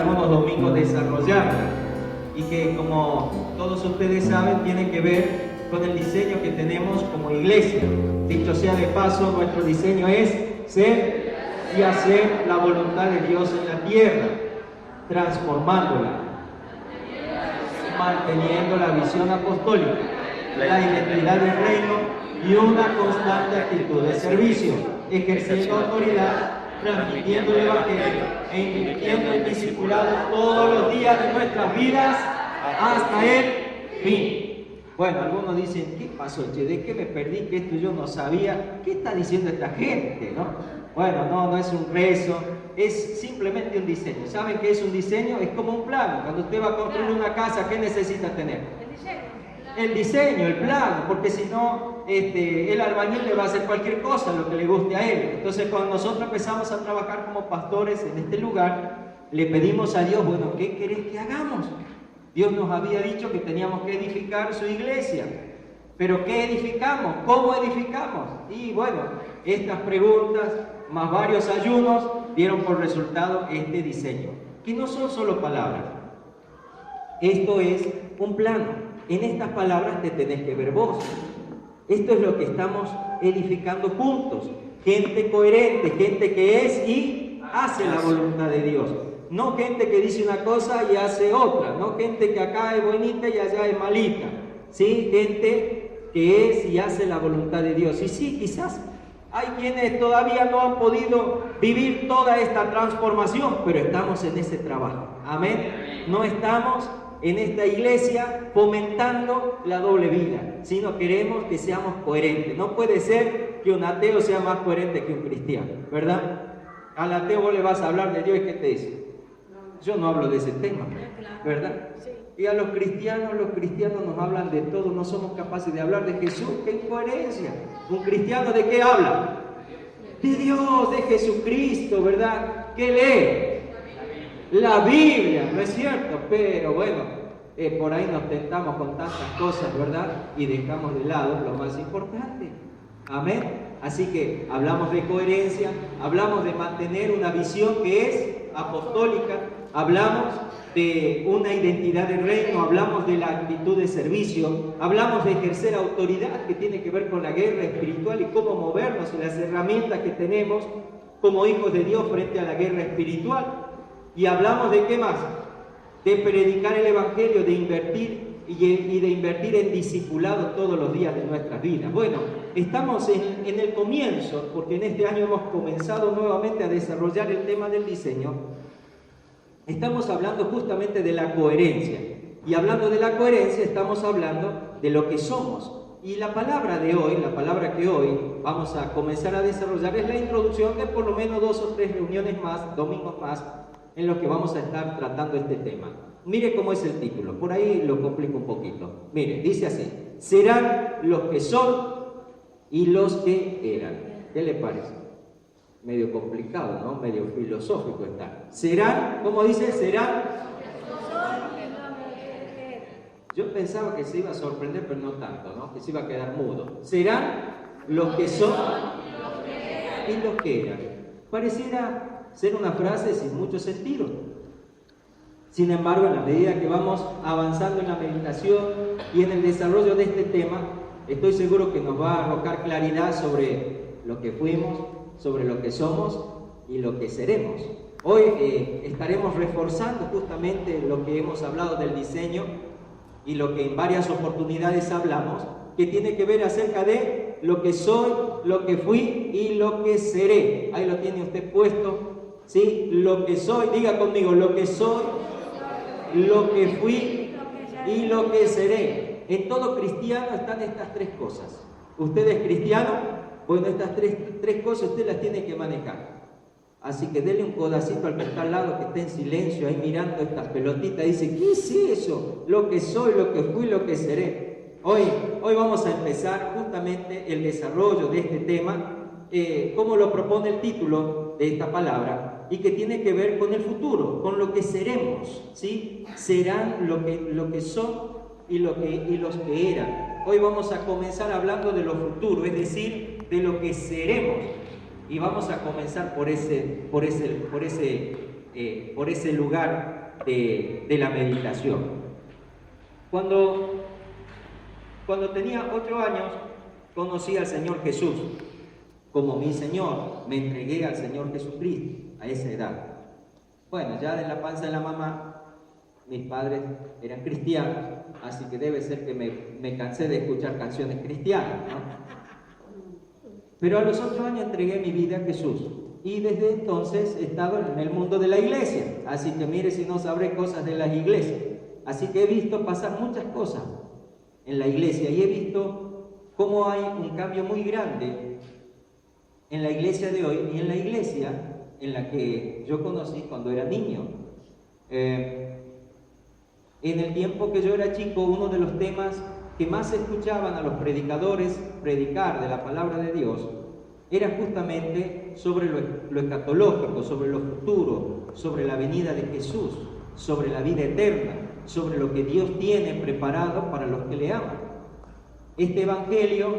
algunos domingos desarrollarla, y que, como todos ustedes saben, tiene que ver con el diseño que tenemos como iglesia. Dicho sea de paso, nuestro diseño es ser y hacer la voluntad de Dios en la tierra, transformándola, manteniendo la visión apostólica, la identidad del reino y una constante actitud de servicio, ejerciendo autoridad, transmitiendo el evangelio e invirtiendo en discipulado todos los días de nuestras vidas hasta el fin. Bueno, algunos dicen, ¿qué pasó, che? ¿De qué me perdí? Que esto yo no sabía. ¿Qué está diciendo esta gente, no? Bueno, no es un rezo, es simplemente un diseño. ¿Saben qué es un diseño? Es como un plano. Cuando usted va a construir una casa, ¿qué necesita tener? El diseño, el plano, porque si no, el albañil le va a hacer cualquier cosa, lo que le guste a él. Entonces, cuando nosotros empezamos a trabajar como pastores en este lugar, le pedimos a Dios, bueno, ¿qué querés que hagamos? Dios nos había dicho que teníamos que edificar su iglesia. ¿Pero qué edificamos? ¿Cómo edificamos? Y bueno, estas preguntas, más varios ayunos, dieron por resultado este diseño, que no son solo palabras. Esto es un plano. En estas palabras te tenés que ver vos. Esto es lo que estamos edificando juntos. Gente coherente, gente que es y hace la voluntad de Dios. No gente que dice una cosa y hace otra. No gente que acá es bonita y allá es malita. ¿Sí? Gente que es y hace la voluntad de Dios. Y sí, quizás hay quienes todavía no han podido vivir toda esta transformación, pero estamos en ese trabajo. Amén. No estamos en esta iglesia fomentando la doble vida, sino queremos que seamos coherentes. No puede ser que un ateo sea más coherente que un cristiano, ¿verdad? Al ateo vos le vas a hablar de Dios y ¿qué te dice? Yo no hablo de ese tema, ¿verdad? Y a los cristianos nos hablan de todo, no somos capaces de hablar de Jesús. ¡Qué incoherencia! ¿Un cristiano de qué habla? De Dios, de Jesucristo, ¿verdad? ¿Qué lee? La Biblia, ¿no es cierto? Pero bueno, por ahí nos tentamos con tantas cosas, ¿verdad? Y dejamos de lado lo más importante. Amén. Así que hablamos de coherencia, hablamos de mantener una visión que es apostólica, hablamos de una identidad de reino, hablamos de la actitud de servicio, hablamos de ejercer autoridad, que tiene que ver con la guerra espiritual y cómo movernos en las herramientas que tenemos como hijos de Dios frente a la guerra espiritual. Y hablamos de qué más, de predicar el evangelio, de invertir y de invertir en discipulado todos los días de nuestras vidas. Bueno, estamos en el comienzo, porque en este año hemos comenzado nuevamente a desarrollar el tema del diseño. Estamos hablando justamente de la coherencia, y hablando de la coherencia estamos hablando de lo que somos. Y la palabra de hoy, la palabra que hoy vamos a comenzar a desarrollar es la introducción de por lo menos 2 o 3 reuniones más, domingos más, en los que vamos a estar tratando este tema. Mire cómo es el título, por ahí lo complico un poquito. Mire, dice así: serán los que son y los que eran. ¿Qué le parece? Medio complicado, ¿no? Medio filosófico está. Serán, ¿cómo dice? Serán. Yo pensaba que se iba a sorprender, pero no tanto, ¿no? Que se iba a quedar mudo. Serán los que son y los que eran. Pareciera ser una frase sin mucho sentido. Sin embargo, en la medida que vamos avanzando en la meditación y en el desarrollo de este tema, estoy seguro que nos va a arrojar claridad sobre lo que fuimos, sobre lo que somos y lo que seremos. Hoy estaremos reforzando justamente lo que hemos hablado del diseño y lo que en varias oportunidades hablamos, que tiene que ver acerca de lo que soy, lo que fui y lo que seré. Ahí lo tiene usted puesto, ¿sí? Lo que soy, diga conmigo, lo que soy, lo que fui y lo que seré. En todo cristiano están estas 3 cosas. ¿Usted es cristiano? Bueno, estas tres cosas usted las tiene que manejar. Así que dele un codacito al que está al lado, que está en silencio, ahí mirando estas pelotitas. Dice, ¿qué es eso? Lo que soy, lo que fui, lo que seré. Hoy vamos a empezar justamente el desarrollo de este tema, como lo propone el título de esta palabra, y que tiene que ver con el futuro, con lo que seremos, ¿sí? Serán lo que son y los que eran. Hoy vamos a comenzar hablando de lo futuro, es decir, de lo que seremos. Y vamos a comenzar por ese por ese lugar de la meditación. Cuando tenía 8 años, conocí al Señor Jesús como mi Señor. Me entregué al Señor Jesucristo a esa edad. Bueno, ya de la panza de la mamá, mis padres eran cristianos, así que debe ser que me cansé de escuchar canciones cristianas, ¿no? Pero a los 8 años entregué mi vida a Jesús. Y desde entonces he estado en el mundo de la iglesia. Así que mire si no sabré cosas de las iglesias. Así que he visto pasar muchas cosas en la iglesia y he visto cómo hay un cambio muy grande en la iglesia de hoy y en la iglesia en la que yo conocí cuando era niño. En el tiempo que yo era chico, uno de los temas que más escuchaban a los predicadores predicar de la palabra de Dios era justamente sobre lo escatológico, sobre lo futuro, sobre la venida de Jesús, sobre la vida eterna, sobre lo que Dios tiene preparado para los que le aman. Este evangelio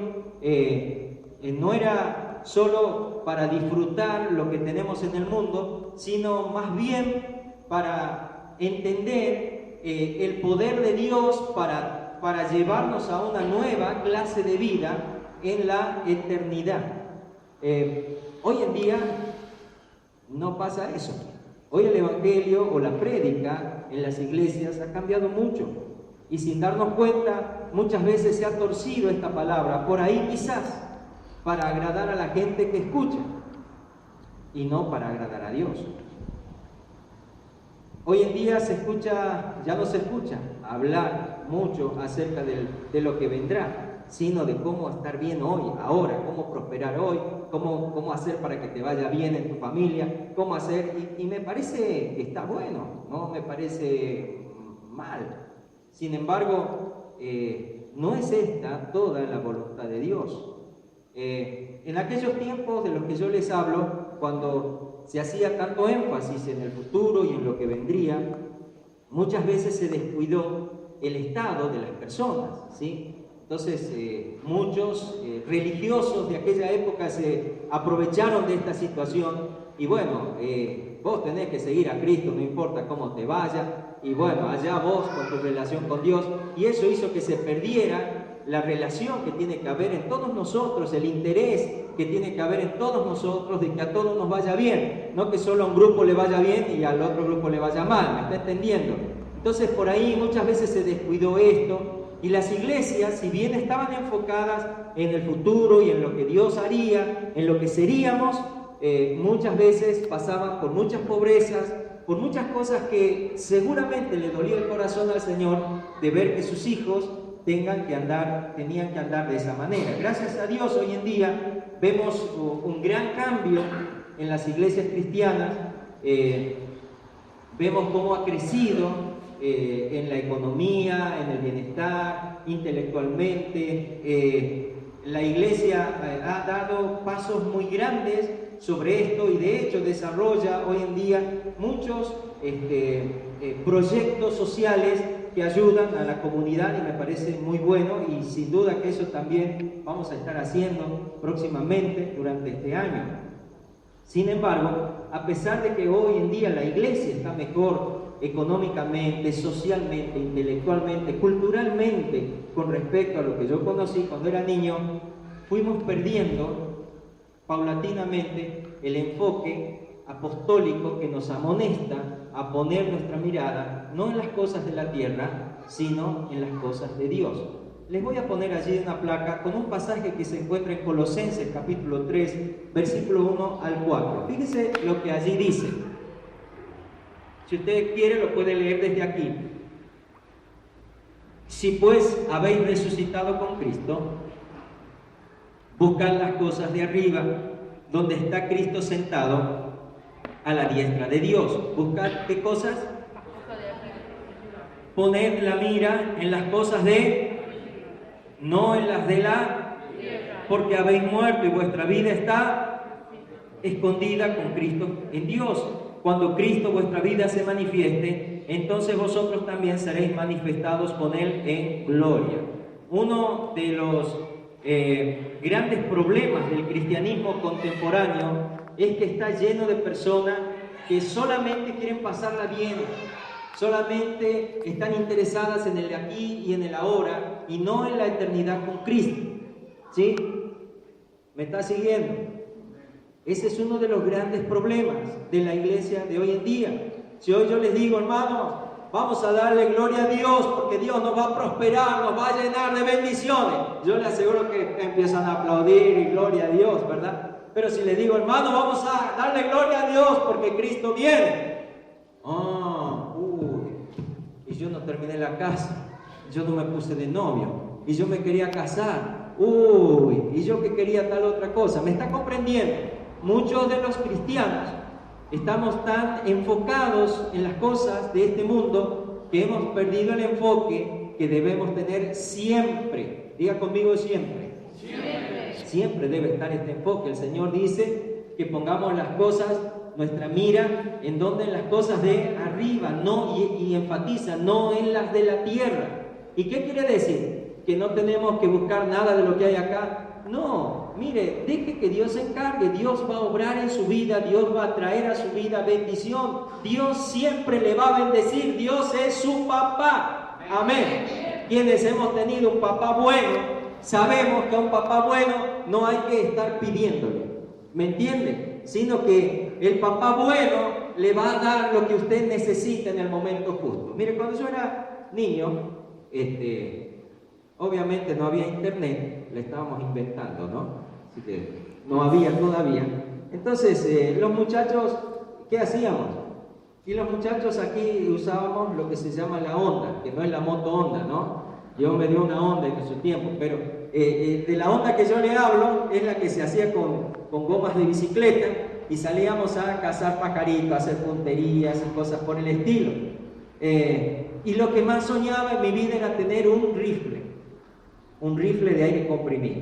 no era solo para disfrutar lo que tenemos en el mundo, sino más bien para entender el poder de Dios para llevarnos a una nueva clase de vida en la eternidad. Hoy en día no pasa eso. Hoy el evangelio o la prédica en las iglesias ha cambiado mucho y sin darnos cuenta muchas veces se ha torcido esta palabra, por ahí quizás para agradar a la gente que escucha y no para agradar a Dios. Hoy en día ya no se escucha hablar mucho acerca de lo que vendrá, sino de cómo estar bien hoy, ahora, cómo prosperar hoy, cómo hacer para que te vaya bien en tu familia, cómo hacer, y me parece que está bueno, no me parece mal. Sin embargo, no es esta toda la voluntad de Dios. En aquellos tiempos de los que yo les hablo, cuando se hacía tanto énfasis en el futuro y en lo que vendría, muchas veces se descuidó el estado de las personas, ¿sí? Entonces, muchos religiosos de aquella época se aprovecharon de esta situación y bueno, vos tenés que seguir a Cristo, no importa cómo te vaya, y bueno, allá vos con tu relación con Dios, y eso hizo que se perdiera la relación que tiene que haber en todos nosotros, el interés que tiene que haber en todos nosotros de que a todos nos vaya bien, no que solo a un grupo le vaya bien y al otro grupo le vaya mal, ¿me está entendiendo? Entonces por ahí muchas veces se descuidó esto. Y las iglesias, si bien estaban enfocadas en el futuro y en lo que Dios haría, en lo que seríamos, muchas veces pasaban por muchas pobrezas, por muchas cosas que seguramente le dolía el corazón al Señor de ver que sus hijos tenían que andar de esa manera. Gracias a Dios hoy en día vemos un gran cambio en las iglesias cristianas, vemos cómo ha crecido en la economía, en el bienestar, intelectualmente. La iglesia ha dado pasos muy grandes sobre esto y de hecho desarrolla hoy en día muchos proyectos sociales que ayudan a la comunidad y me parece muy bueno y sin duda que eso también vamos a estar haciendo próximamente durante este año. Sin embargo, a pesar de que hoy en día la iglesia está mejor económicamente, socialmente, intelectualmente, culturalmente, con respecto a lo que yo conocí cuando era niño, fuimos perdiendo paulatinamente el enfoque apostólico que nos amonesta a poner nuestra mirada no en las cosas de la tierra, sino en las cosas de Dios. Les voy a poner allí una placa con un pasaje que se encuentra en Colosenses capítulo 3, versículo 1 al 4. Fíjense lo que allí dice. Si usted quiere, lo puede leer desde aquí. Si pues habéis resucitado con Cristo, buscad las cosas de arriba, donde está Cristo sentado a la diestra de Dios. Buscad qué cosas. Poned la mira en las cosas no en las de la, porque habéis muerto y vuestra vida está escondida con Cristo en Dios. Cuando Cristo vuestra vida se manifieste, entonces vosotros también seréis manifestados con Él en gloria. Uno de los grandes problemas del cristianismo contemporáneo es que está lleno de personas que solamente quieren pasarla bien, solamente están interesadas en el aquí y en el ahora y no en la eternidad con Cristo. ¿Sí? ¿Me está siguiendo? Ese es uno de los grandes problemas de la iglesia de hoy en día. Si hoy yo les digo, hermanos, vamos a darle gloria a Dios porque Dios nos va a prosperar, nos va a llenar de bendiciones, yo les aseguro que empiezan a aplaudir y gloria a Dios, ¿verdad? Pero si les digo, hermano, vamos a darle gloria a Dios porque Cristo viene. Y yo no terminé la casa, yo no me puse de novio, y yo me quería casar, y yo que quería tal otra cosa. ¿Me está comprendiendo? Muchos de los cristianos estamos tan enfocados en las cosas de este mundo que hemos perdido el enfoque que debemos tener siempre. Diga conmigo siempre. Siempre debe estar este enfoque. El Señor dice que pongamos las cosas, nuestra mira, en donde, en las cosas de arriba, no, y enfatiza, no en las de la tierra. ¿Y qué quiere decir? Que no tenemos que buscar nada de lo que hay acá. No, mire, deje que Dios se encargue. Dios va a obrar en su vida, Dios va a traer a su vida bendición. Dios siempre le va a bendecir. Dios es su papá. Amén. Quienes hemos tenido un papá bueno, sabemos que a un papá bueno no hay que estar pidiéndole, ¿me entiende? Sino que el papá bueno le va a dar lo que usted necesita en el momento justo. Mire, cuando yo era niño, obviamente no había internet, le estábamos inventando, ¿no? Así que no había todavía. Entonces, los muchachos, ¿qué hacíamos? Y los muchachos aquí usábamos lo que se llama la Honda, que no es la moto Honda, ¿no? Yo me dio una Honda en su tiempo, pero de la Honda que yo le hablo es la que se hacía con gomas de bicicleta y salíamos a cazar pajaritos, a hacer punterías y cosas por el estilo. Y lo que más soñaba en mi vida era tener un rifle de aire comprimido.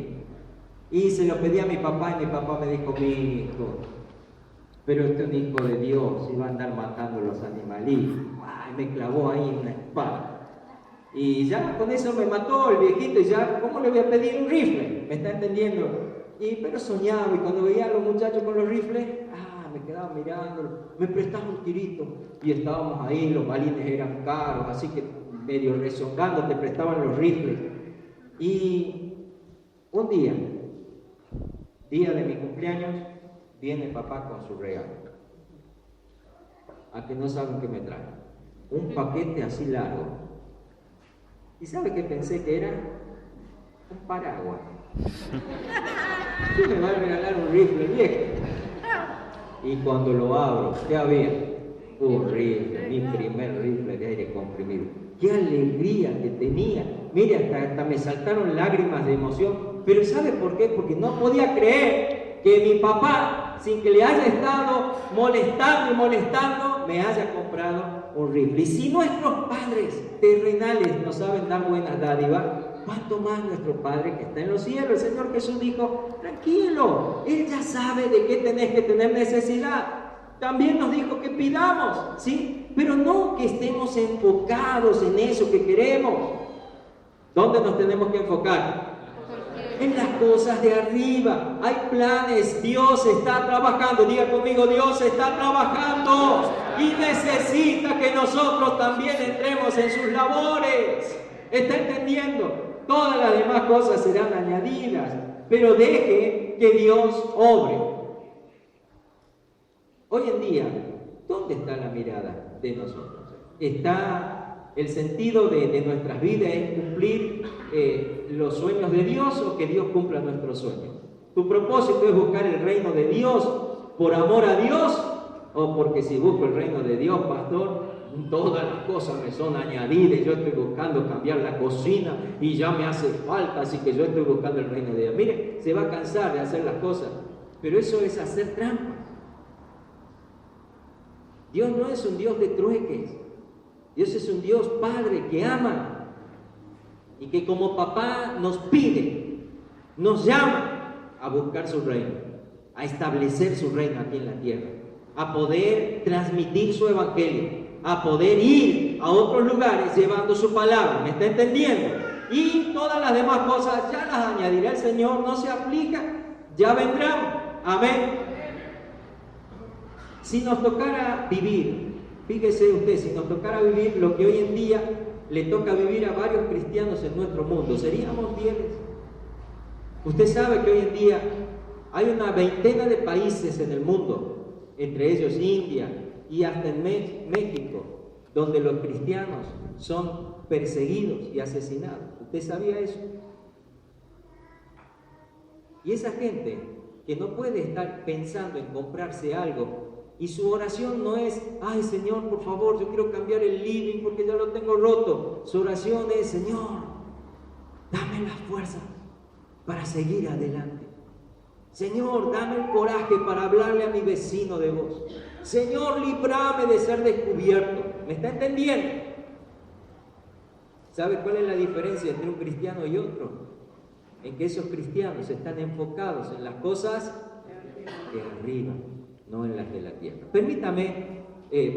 Y se lo pedí a mi papá y mi papá me dijo, mi hijo, pero este es un hijo de Dios, iba a andar matando los animalitos. Ay, me clavó ahí una espada. Y ya con eso me mató el viejito y ya, ¿cómo le voy a pedir un rifle? ¿Me está entendiendo? Pero soñaba, y cuando veía a los muchachos con los rifles, me quedaba mirando, me prestaba un tirito. Y estábamos ahí, los balines eran caros, así que medio rezongando te prestaban los rifles. Y un día de mi cumpleaños, viene papá con su regalo. A que no saben qué me trae. Un paquete así largo. ¿Y sabe qué pensé que era? Un paraguas. ¿Quién me va a regalar un rifle viejo? Y cuando lo abro, ¿qué había? Un rifle, mi primer rifle de aire comprimido. ¡Qué alegría que tenía! Mire, hasta me saltaron lágrimas de emoción. Pero ¿sabe por qué? Porque no podía creer que mi papá, sin que le haya estado molestando, me haya comprado un rifle. Y si nuestros padres terrenales no saben dar buenas dádivas, ¿cuánto más nuestro Padre que está en los cielos? El Señor Jesús dijo, tranquilo, Él ya sabe de qué tenés que tener necesidad. También nos dijo que pidamos, ¿sí? Pero no que estemos enfocados en eso que queremos. ¿Dónde nos tenemos que enfocar? En las cosas de arriba. Hay planes, Dios está trabajando. Diga conmigo, Dios está trabajando y necesita que nosotros también entremos en sus labores. ¿Está entendiendo? Todas las demás cosas serán añadidas, pero deje que Dios obre. Hoy en día, ¿dónde está la mirada de nosotros? ¿Está el sentido de nuestras vidas en cumplir los sueños de Dios o que Dios cumpla nuestros sueños? ¿Tu propósito es buscar el reino de Dios por amor a Dios o porque si busco el reino de Dios, pastor, todas las cosas me son añadidas? Yo estoy buscando cambiar la cocina y ya me hace falta, así que yo estoy buscando el reino de Dios. Mire, se va a cansar de hacer las cosas, pero eso es hacer trampa. Dios no es un Dios de trueques. Dios es un Dios Padre que ama y que como papá nos pide, nos llama a buscar su reino, a establecer su reino aquí en la tierra, a poder transmitir su evangelio, a poder ir a otros lugares llevando su palabra. ¿Me está entendiendo? Y todas las demás cosas ya las añadirá el Señor, no se aplica, ya vendrán. Amén. Si nos tocara vivir, fíjese usted, si nos tocara vivir lo que hoy en día le toca vivir a varios cristianos en nuestro mundo, ¿seríamos fieles? Usted sabe que hoy en día hay una veintena de países en el mundo, entre ellos India y hasta en México, donde los cristianos son perseguidos y asesinados. ¿Usted sabía eso? Y esa gente que no puede estar pensando en comprarse algo y su oración no es, ay Señor, por favor, yo quiero cambiar el living porque ya lo tengo roto. Su oración es, Señor, dame las fuerzas para seguir adelante. Señor, dame el coraje para hablarle a mi vecino de vos. Señor, líbrame de ser descubierto. ¿Me está entendiendo? ¿Sabe cuál es la diferencia entre un cristiano y otro? En que esos cristianos están enfocados en las cosas de arriba, no en las de la tierra. Permítame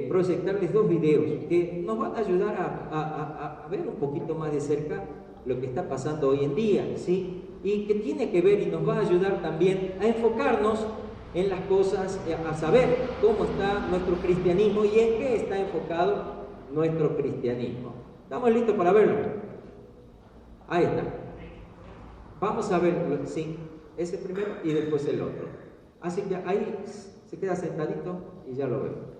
proyectarles 2 videos que nos van a ayudar a ver un poquito más de cerca lo que está pasando hoy en día, ¿sí? Y que tiene que ver y nos va a ayudar también a enfocarnos en las cosas, a saber cómo está nuestro cristianismo y en qué está enfocado nuestro cristianismo. ¿Estamos listos para verlo? Ahí está. Vamos a verlo, sí, ese primero y después el otro. Así que ahí se queda sentadito y ya lo veo.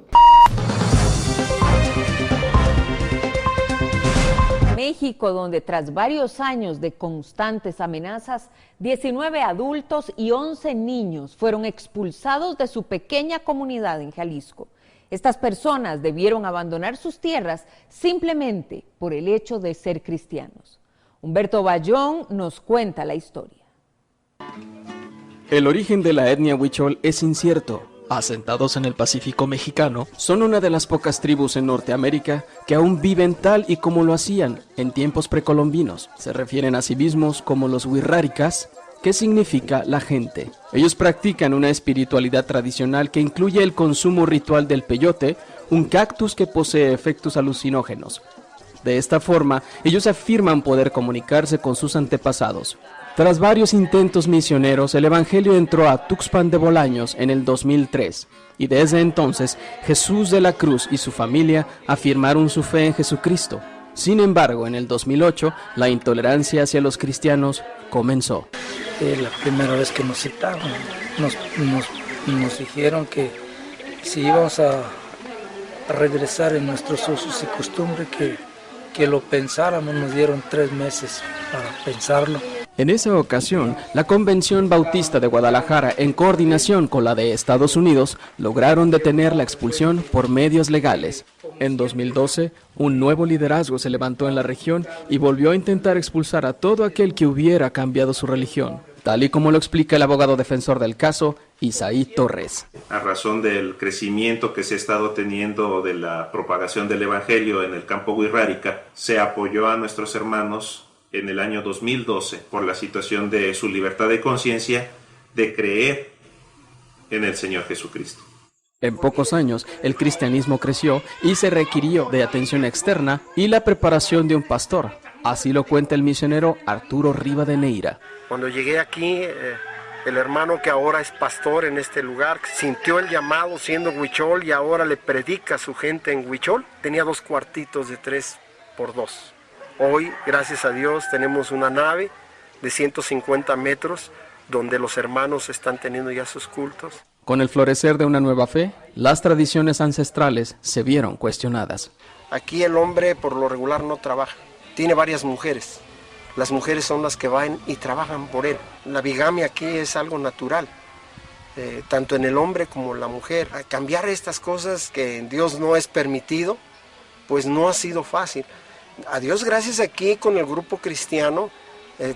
México, donde tras varios años de constantes amenazas, 19 adultos y 11 niños fueron expulsados de su pequeña comunidad en Jalisco. Estas personas debieron abandonar sus tierras simplemente por el hecho de ser cristianos. Humberto Bayón nos cuenta la historia. El origen de la etnia huichol es incierto. Asentados en el Pacífico mexicano, son una de las pocas tribus en Norteamérica que aún viven tal y como lo hacían en tiempos precolombinos. Se refieren a sí mismos como los huirráricas, que significa la gente. Ellos practican una espiritualidad tradicional que incluye el consumo ritual del peyote, un cactus que posee efectos alucinógenos. De esta forma, ellos afirman poder comunicarse con sus antepasados. Tras varios intentos misioneros, el evangelio entró a Tuxpan de Bolaños en el 2003, y desde entonces Jesús de la Cruz y su familia afirmaron su fe en Jesucristo. Sin embargo, en el 2008, la intolerancia hacia los cristianos comenzó. La primera vez que nos citaron, nos dijeron que si íbamos a regresar en nuestros usos y costumbres, que lo pensáramos. Nos dieron 3 meses para pensarlo. En esa ocasión, la Convención Bautista de Guadalajara, en coordinación con la de Estados Unidos, lograron detener la expulsión por medios legales. En 2012, un nuevo liderazgo se levantó en la región y volvió a intentar expulsar a todo aquel que hubiera cambiado su religión, tal y como lo explica el abogado defensor del caso, Isaí Torres. A razón del crecimiento que se ha estado teniendo de la propagación del evangelio en el campo wixárika, se apoyó a nuestros hermanos en el año 2012 por la situación de su libertad de conciencia de creer en el Señor Jesucristo. En pocos años, el cristianismo creció y se requirió de atención externa y la preparación de un pastor. Así lo cuenta el misionero Arturo Rivadeneira. Cuando llegué aquí, el hermano que ahora es pastor en este lugar sintió el llamado siendo huichol y ahora le predica a su gente en huichol. Tenía 2 cuartitos de 3x2. Hoy, gracias a Dios, tenemos una nave de 150 metros donde los hermanos están teniendo ya sus cultos. Con el florecer de una nueva fe, las tradiciones ancestrales se vieron cuestionadas. Aquí el hombre por lo regular no trabaja, tiene varias mujeres. Las mujeres son las que van y trabajan por él. La bigamia aquí es algo natural, tanto en el hombre como en la mujer. A cambiar estas cosas que en Dios no es permitido, pues no ha sido fácil. A Dios gracias, aquí con el grupo cristiano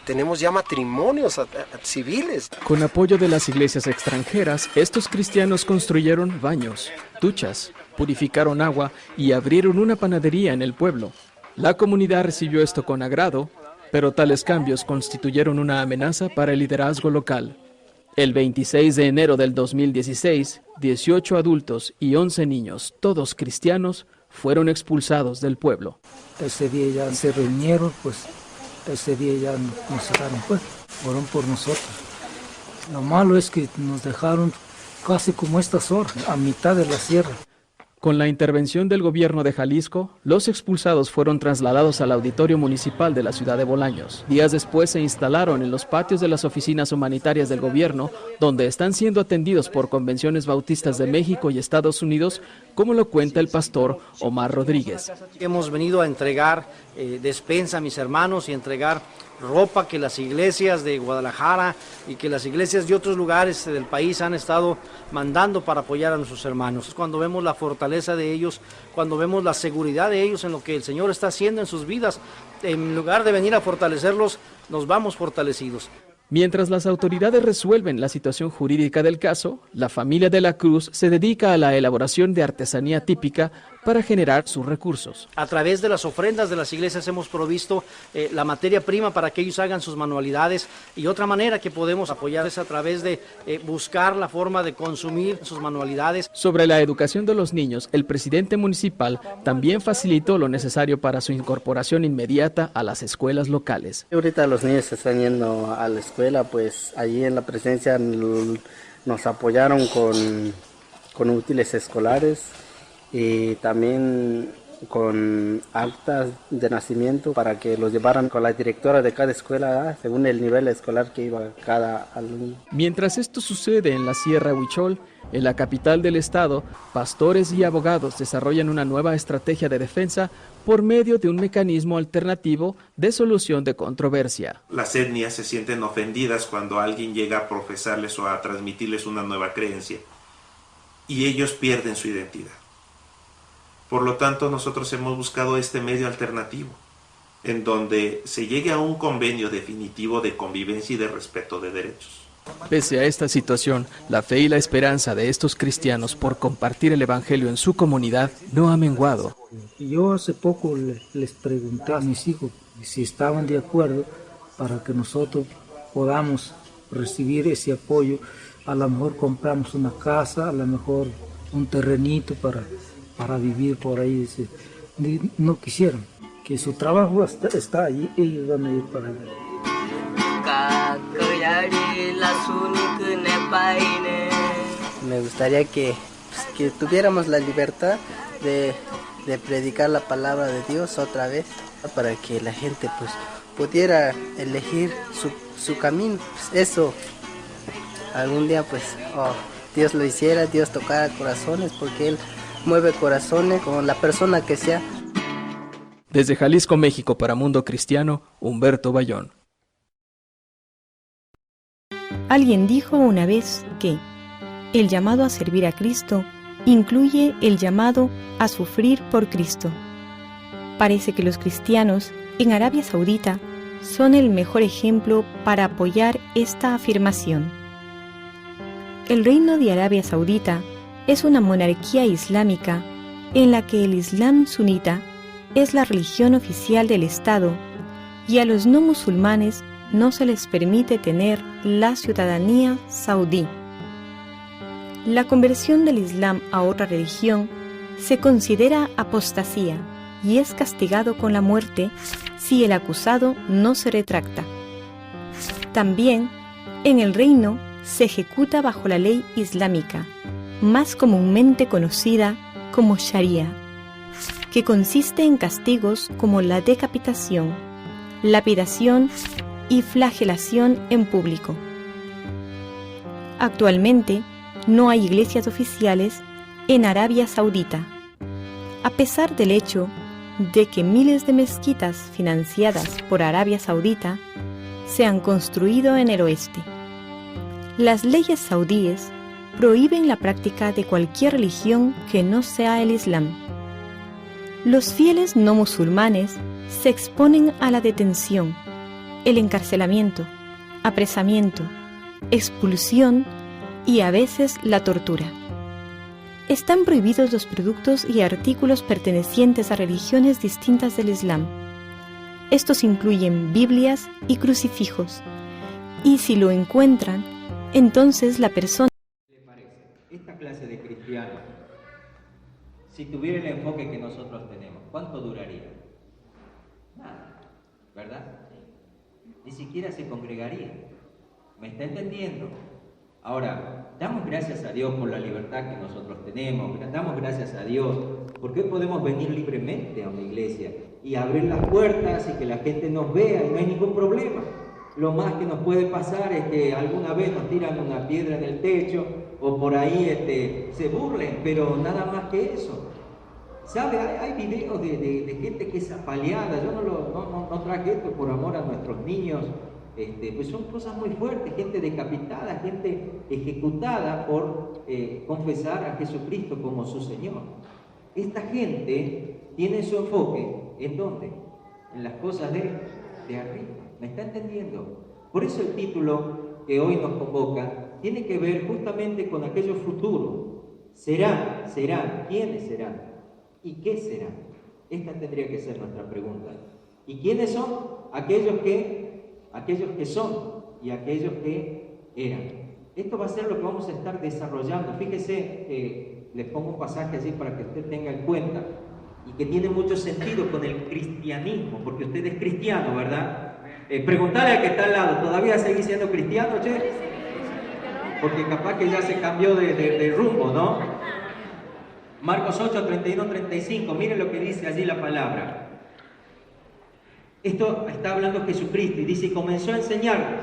tenemos ya matrimonios civiles. Con apoyo de las iglesias extranjeras, estos cristianos construyeron baños, duchas, purificaron agua y abrieron una panadería en el pueblo. La comunidad recibió esto con agrado, pero tales cambios constituyeron una amenaza para el liderazgo local. El 26 de enero del 2016, 18 adultos y 11 niños, todos cristianos, fueron expulsados del pueblo. Ese día ya se reunieron, pues ese día ya nos sacaron, pues fueron por nosotros. Lo malo es que nos dejaron casi como estas horas, a mitad de la sierra. Con la intervención del gobierno de Jalisco, los expulsados fueron trasladados al auditorio municipal de la ciudad de Bolaños. Días después se instalaron en los patios de las oficinas humanitarias del gobierno, donde están siendo atendidos por convenciones bautistas de México y Estados Unidos, como lo cuenta el pastor Omar Rodríguez. Hemos venido a entregar despensa a mis hermanos y entregar ropa que las iglesias de Guadalajara y que las iglesias de otros lugares del país han estado mandando para apoyar a nuestros hermanos. Cuando vemos la fortaleza de ellos, cuando vemos la seguridad de ellos en lo que el Señor está haciendo en sus vidas, en lugar de venir a fortalecerlos, nos vamos fortalecidos. Mientras las autoridades resuelven la situación jurídica del caso, la familia de la Cruz se dedica a la elaboración de artesanía típica para generar sus recursos. A través de las ofrendas de las iglesias hemos provisto la materia prima para que ellos hagan sus manualidades, y otra manera que podemos apoyar es a través de buscar la forma de consumir sus manualidades. Sobre la educación de los niños, el presidente municipal también facilitó lo necesario para su incorporación inmediata a las escuelas locales. Ahorita los niños están yendo a la escuela, pues allí en la presencia nos apoyaron con útiles escolares y también con actas de nacimiento para que los llevaran con la directora de cada escuela según el nivel escolar que iba cada alumno. Mientras esto sucede en la Sierra Huichol, en la capital del estado, pastores y abogados desarrollan una nueva estrategia de defensa por medio de un mecanismo alternativo de solución de controversia. Las etnias se sienten ofendidas cuando alguien llega a profesarles o a transmitirles una nueva creencia y ellos pierden su identidad. Por lo tanto, nosotros hemos buscado este medio alternativo, en donde se llegue a un convenio definitivo de convivencia y de respeto de derechos. Pese a esta situación, la fe y la esperanza de estos cristianos por compartir el evangelio en su comunidad no ha menguado. Yo hace poco les pregunté a mis hijos si estaban de acuerdo para que nosotros podamos recibir ese apoyo. A lo mejor compramos una casa, a lo mejor un terrenito para vivir por ahí. No quisieron, que su trabajo está allí, ellos van a ir para allá. Me gustaría que tuviéramos la libertad de predicar la palabra de Dios otra vez, para que la gente pues pudiera elegir su camino. Pues eso, algún día pues Dios lo hiciera, Dios tocara corazones, porque Él mueve corazones con la persona que sea. Desde Jalisco, México, para Mundo Cristiano, Humberto Bayón. Alguien dijo una vez que el llamado a servir a Cristo incluye el llamado a sufrir por Cristo. Parece que los cristianos en Arabia Saudita son el mejor ejemplo para apoyar esta afirmación. El Reino de Arabia Saudita es una monarquía islámica en la que el Islam sunita es la religión oficial del Estado y a los no musulmanes no se les permite tener la ciudadanía saudí. La conversión del Islam a otra religión se considera apostasía y es castigado con la muerte si el acusado no se retracta. También, en el reino se ejecuta bajo la ley islámica, más comúnmente conocida como Sharia, que consiste en castigos como la decapitación, lapidación y flagelación en público. Actualmente no hay iglesias oficiales en Arabia Saudita, a pesar del hecho de que miles de mezquitas financiadas por Arabia Saudita se han construido en el oeste. Las leyes saudíes prohíben la práctica de cualquier religión que no sea el Islam. Los fieles no musulmanes se exponen a la detención, el encarcelamiento, apresamiento, expulsión y a veces la tortura. Están prohibidos los productos y artículos pertenecientes a religiones distintas del Islam. Estos incluyen Biblias y crucifijos, y si lo encuentran, entonces la persona... ¿Qué le parece? Esta clase de cristianos, si tuviera el enfoque que nosotros tenemos, ¿cuánto duraría? Nada, ¿verdad? Ni siquiera se congregaría. ¿Me está entendiendo? Ahora, damos gracias a Dios por la libertad que nosotros tenemos, damos gracias a Dios porque hoy podemos venir libremente a una iglesia y abrir las puertas y que la gente nos vea y no hay ningún problema. Lo más que nos puede pasar es que alguna vez nos tiran una piedra en el techo o por ahí se burlen, pero nada más que eso. ¿Sabe? Hay videos de gente que es apaleada. Yo no traje esto por amor a nuestros niños. Pues son cosas muy fuertes, gente decapitada, gente ejecutada por confesar a Jesucristo como su Señor. Esta gente tiene su enfoque, ¿en dónde? En las cosas de arriba. ¿Me está entendiendo? Por eso el título que hoy nos convoca tiene que ver justamente con aquello futuro. Serán, ¿quiénes serán? ¿Y qué serán? Esta tendría que ser nuestra pregunta. ¿Y quiénes son? Aquellos que son y aquellos que eran. Esto va a ser lo que vamos a estar desarrollando. Fíjese, les pongo un pasaje así para que usted tenga en cuenta y que tiene mucho sentido con el cristianismo, porque usted es cristiano, ¿verdad? Preguntale al que está al lado, ¿todavía seguís siendo cristiano, che? Porque capaz que ya se cambió de rumbo, ¿no? Marcos 8, 31, 35, miren lo que dice allí la palabra. Esto está hablando Jesucristo y dice, y comenzó a enseñarles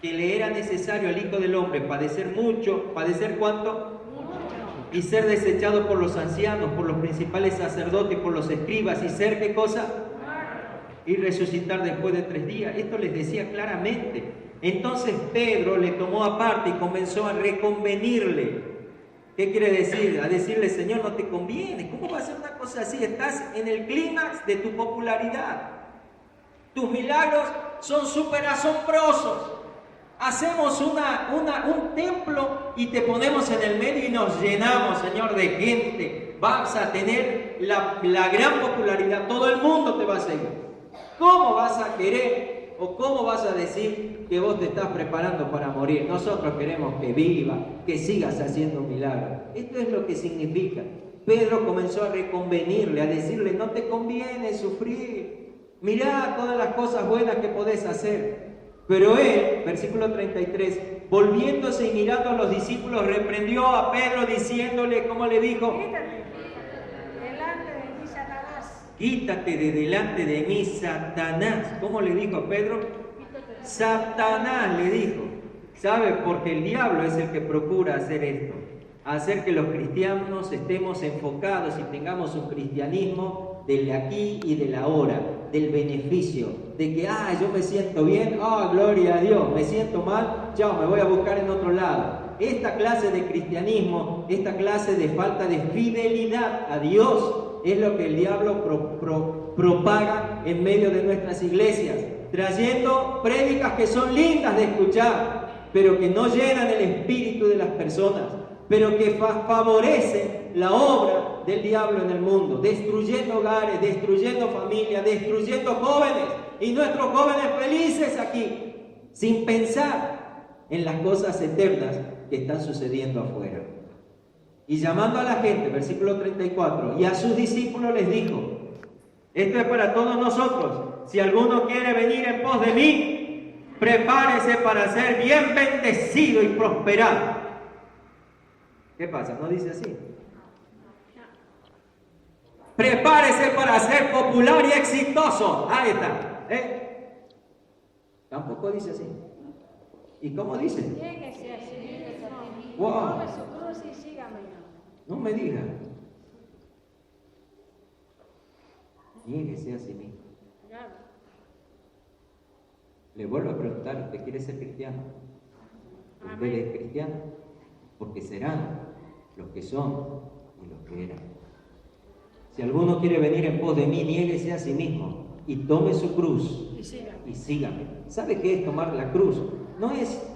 que le era necesario al Hijo del Hombre padecer mucho, ¿padecer cuánto? Y ser desechado por los ancianos, por los principales sacerdotes, por los escribas, y ser, ¿qué cosa? Y resucitar después de 3 días. Esto les decía claramente. Entonces Pedro le tomó aparte y comenzó a reconvenirle. ¿Qué quiere decir? A decirle, Señor, no te conviene. ¿Cómo va a ser una cosa así? Estás en el clímax de tu popularidad. Tus milagros son súper asombrosos. Hacemos un templo y te ponemos en el medio y nos llenamos, Señor, de gente. Vas a tener la gran popularidad. Todo el mundo te va a seguir. ¿Cómo vas a querer o cómo vas a decir que vos te estás preparando para morir? Nosotros queremos que viva, que sigas haciendo milagros. Esto es lo que significa. Pedro comenzó a reconvenirle, a decirle, no te conviene sufrir. Mirá todas las cosas buenas que podés hacer. Pero él, versículo 33, volviéndose y mirando a los discípulos, reprendió a Pedro diciéndole, ¿cómo le dijo? Quítate de delante de mí, Satanás. ¿Cómo le dijo a Pedro? Satanás le dijo. ¿Sabe? Porque el diablo es el que procura hacer esto. Hacer que los cristianos estemos enfocados y tengamos un cristianismo del aquí y del ahora, del beneficio, de que, yo me siento bien, gloria a Dios, me siento mal, chao, me voy a buscar en otro lado. Esta clase de cristianismo, esta clase de falta de fidelidad a Dios, es lo que el diablo propaga en medio de nuestras iglesias, trayendo prédicas que son lindas de escuchar, pero que no llenan el espíritu de las personas, pero que favorecen la obra del diablo en el mundo, destruyendo hogares, destruyendo familias, destruyendo jóvenes, y nuestros jóvenes felices aquí, sin pensar en las cosas eternas que están sucediendo afuera. Y llamando a la gente, versículo 34, y a sus discípulos les dijo, esto es para todos nosotros, si alguno quiere venir en pos de mí, prepárese para ser bien bendecido y prosperado. ¿Qué pasa? ¿No dice así? Prepárese para ser popular y exitoso. Ahí está. Tampoco dice así. ¿Y cómo dice? Wow. No me diga. Niéguese a sí mismo. Le vuelvo a preguntar, ¿usted quiere ser cristiano? ¿Usted es cristiano? Porque serán los que son y los que eran. Si alguno quiere venir en pos de mí, niéguese a sí mismo y tome su cruz y sígame. ¿Sabe qué es tomar la cruz?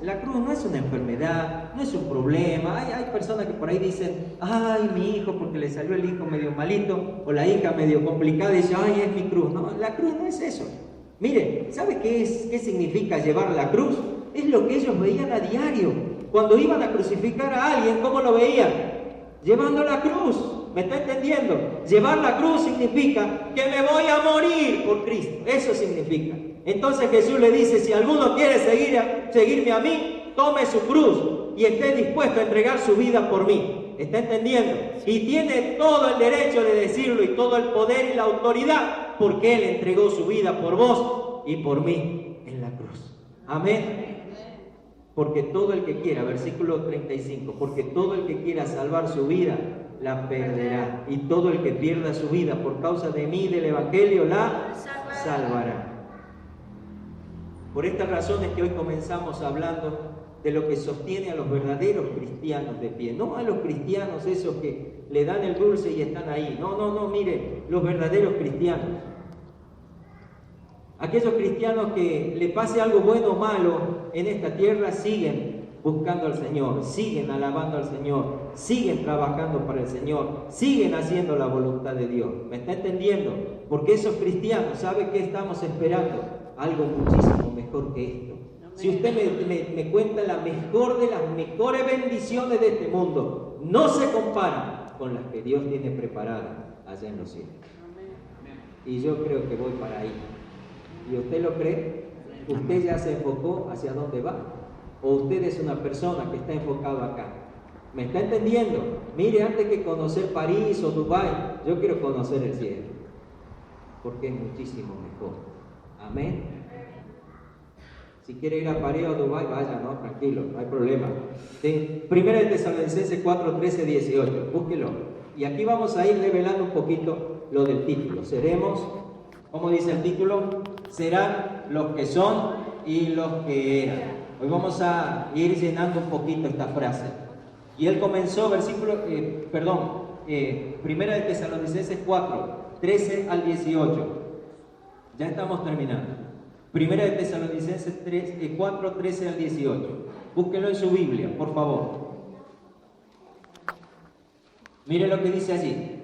La cruz no es una enfermedad, no es un problema. Hay personas que por ahí dicen, mi hijo, porque le salió el hijo medio malito, o la hija medio complicada, y dice, es mi cruz. No, la cruz no es eso. Mire, ¿sabe qué significa llevar la cruz? Es lo que ellos veían a diario. Cuando iban a crucificar a alguien, ¿cómo lo veían? Llevando la cruz. ¿Me está entendiendo? Llevar la cruz significa que me voy a morir por Cristo. Eso significa. Entonces Jesús le dice, si alguno quiere seguirme a mí, tome su cruz y esté dispuesto a entregar su vida por mí. ¿Está entendiendo? Y tiene todo el derecho de decirlo y todo el poder y la autoridad, porque Él entregó su vida por vos y por mí en la cruz. Amén. Porque todo el que quiera, versículo 35, porque todo el que quiera salvar su vida, la perderá. Y todo el que pierda su vida por causa de mí, del Evangelio, la salvará. Por estas razones que hoy comenzamos hablando de lo que sostiene a los verdaderos cristianos de pie, no a los cristianos esos que le dan el dulce y están ahí. No, mire, los verdaderos cristianos. Aquellos cristianos que le pase algo bueno o malo en esta tierra, siguen buscando al Señor, siguen alabando al Señor, siguen trabajando para el Señor, siguen haciendo la voluntad de Dios. ¿Me está entendiendo? Porque esos cristianos, ¿sabe qué estamos esperando? Algo muchísimo mejor que esto. Si usted me cuenta la mejor de las mejores bendiciones de este mundo, no se compara con las que Dios tiene preparadas allá en los cielos. Y yo creo que voy para ahí. ¿Y usted lo cree? ¿Usted ya se enfocó hacia dónde va? ¿O usted es una persona que está enfocado acá? ¿Me está entendiendo? Mire, antes que conocer París o Dubái, yo quiero conocer el cielo, porque es muchísimo mejor. Amén. Si quiere ir a París o Dubái, vaya, no, tranquilo, no hay problema. ¿Sí? Primera de Tesalonicenses 4, 13, 18, búsquelo. Y aquí vamos a ir revelando un poquito lo del título. Seremos, ¿cómo dice el título? Serán los que son y los que eran. Hoy vamos a ir llenando un poquito esta frase. Y él comenzó, Primera de Tesalonicenses 4, 13 al 18. Ya estamos terminando. Primera de Tesalonicenses 4, 13 al 18. Búsquenlo en su Biblia, por favor. Mire lo que dice allí.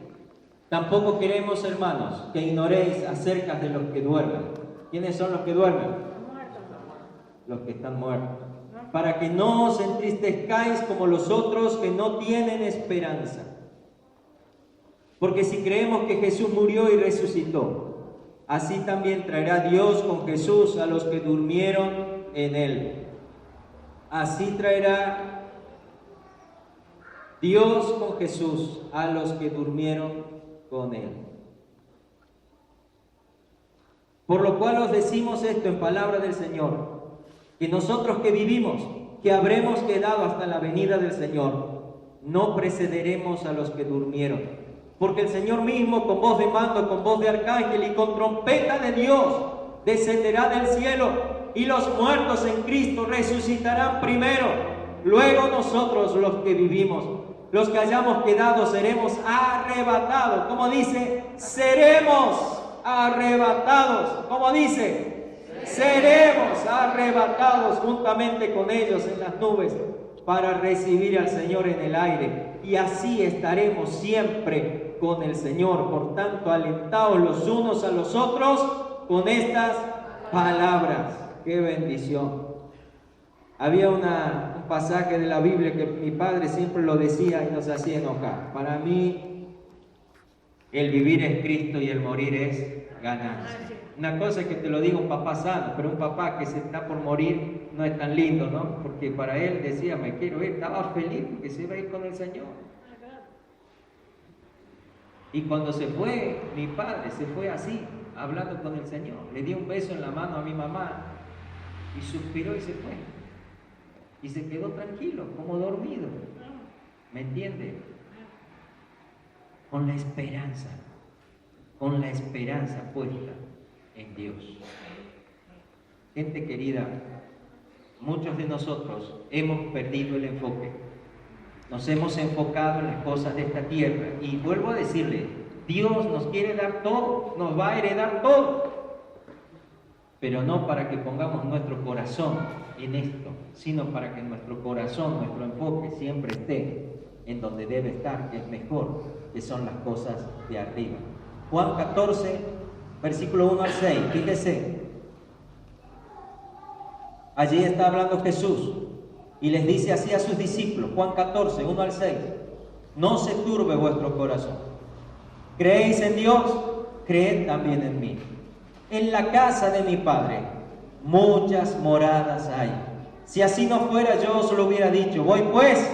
Tampoco queremos, hermanos, que ignoréis acerca de los que duermen. ¿Quiénes son los que duermen? Los que están muertos. Para que no os entristezcáis como los otros que no tienen esperanza. Porque si creemos que Jesús murió y resucitó, así también traerá Dios con Jesús a los que durmieron en Él. Así traerá Dios con Jesús a los que durmieron con Él. Por lo cual os decimos esto en palabra del Señor, que nosotros que vivimos, que habremos quedado hasta la venida del Señor, no precederemos a los que durmieron. Porque el Señor mismo, con voz de mando, con voz de arcángel y con trompeta de Dios, descenderá del cielo, y los muertos en Cristo resucitarán primero. Luego nosotros, los que vivimos, los que hayamos quedado, seremos arrebatados. ¿Cómo dice? Seremos arrebatados. ¿Cómo dice? Seremos arrebatados juntamente con ellos en las nubes para recibir al Señor en el aire. Y así estaremos siempre con el Señor. Por tanto, alentaos los unos a los otros con estas palabras. ¡Qué bendición! Había un pasaje de la Biblia que mi padre siempre lo decía y nos hacía enojar. Para mí, el vivir es Cristo y el morir es ganancia. Una cosa es que te lo diga un papá sano, pero un papá que se está por morir no es tan lindo, ¿no? Porque para él decía, me quiero ir, estaba feliz porque se iba a ir con el Señor. Y cuando se fue, mi padre se fue así, hablando con el Señor. Le dio un beso en la mano a mi mamá y suspiró y se fue. Y se quedó tranquilo, como dormido. ¿Me entiende? Con la esperanza puesta en Dios. Gente querida, muchos de nosotros hemos perdido el enfoque. Nos hemos enfocado en las cosas de esta tierra. Y vuelvo a decirle, Dios nos quiere dar todo, nos va a heredar todo. Pero no para que pongamos nuestro corazón en esto, sino para que nuestro corazón, nuestro enfoque siempre esté en donde debe estar, que es mejor, que son las cosas de arriba. Juan 14, versículo 1 al 6, fíjese. Allí está hablando Jesús y les dice así a sus discípulos, Juan 14, 1 al 6, no se turbe vuestro corazón. ¿Creéis en Dios? Creed también en mí. En la casa de mi Padre muchas moradas hay. Si así no fuera, yo os lo hubiera dicho, voy pues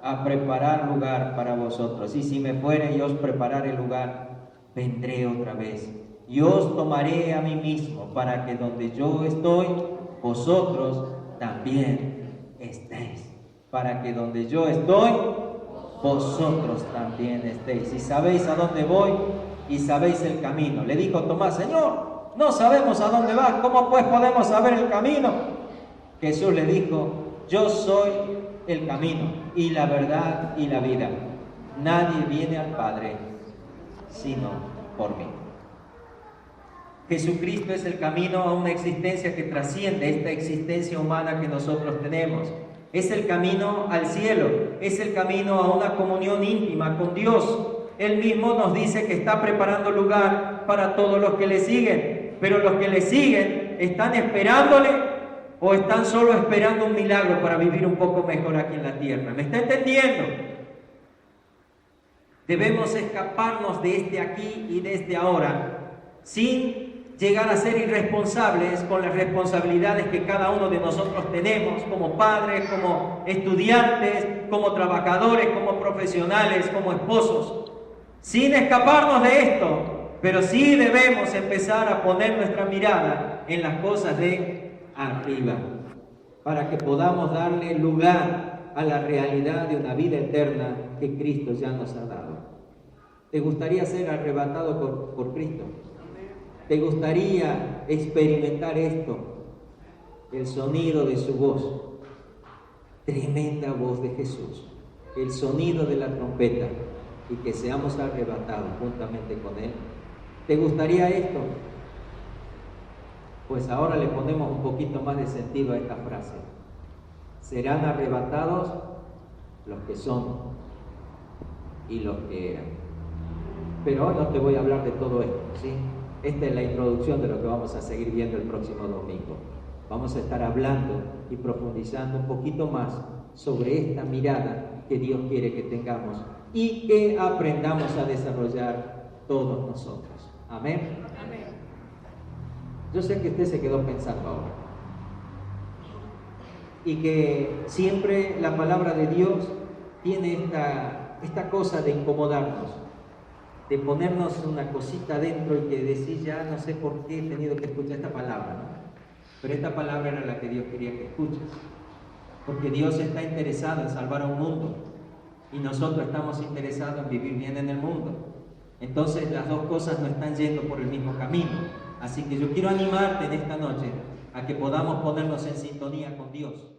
a preparar lugar para vosotros. Y si me fuere y os prepararé lugar, vendré otra vez y os tomaré a mí mismo, para que donde yo estoy, vosotros también estéis. Para que donde yo estoy, vosotros también estéis. Y sabéis a dónde voy y sabéis el camino. Le dijo Tomás: Señor, no sabemos a dónde vas, ¿cómo pues podemos saber el camino? Jesús le dijo: yo soy el camino y la verdad y la vida. Nadie viene al Padre sino por mí. Jesucristo es el camino a una existencia que trasciende esta existencia humana que nosotros tenemos. Es el camino al cielo, es el camino a una comunión íntima con Dios. Él mismo nos dice que está preparando lugar para todos los que le siguen, pero los que le siguen están esperándole o están solo esperando un milagro para vivir un poco mejor aquí en la tierra. ¿Me está entendiendo? Debemos escaparnos de este aquí y de este ahora, sin llegar a ser irresponsables con las responsabilidades que cada uno de nosotros tenemos como padres, como estudiantes, como trabajadores, como profesionales, como esposos. Sin escaparnos de esto, pero sí debemos empezar a poner nuestra mirada en las cosas de arriba, para que podamos darle lugar a la realidad de una vida eterna que Cristo ya nos ha dado. ¿Te gustaría ser arrebatado por Cristo? ¿Te gustaría experimentar esto? El sonido de su voz, tremenda voz de Jesús, el sonido de la trompeta, y que seamos arrebatados juntamente con Él. ¿Te gustaría esto? Pues ahora le ponemos un poquito más de sentido a esta frase. Serán arrebatados los que son y los que eran. Pero hoy no te voy a hablar de todo esto, ¿sí? Esta es la introducción de lo que vamos a seguir viendo el próximo domingo. Vamos a estar hablando y profundizando un poquito más sobre esta mirada que Dios quiere que tengamos y que aprendamos a desarrollar todos nosotros. Amén. Amén. Yo sé que usted se quedó pensando ahora y que siempre la palabra de Dios tiene esta cosa de incomodarnos, de ponernos una cosita dentro y que decir: ya no sé por qué he tenido que escuchar esta palabra, ¿no? Pero esta palabra era la que Dios quería que escuches, porque Dios está interesado en salvar a un mundo y nosotros estamos interesados en vivir bien en el mundo. Entonces las dos cosas no están yendo por el mismo camino. Así que yo quiero animarte en esta noche a que podamos ponernos en sintonía con Dios.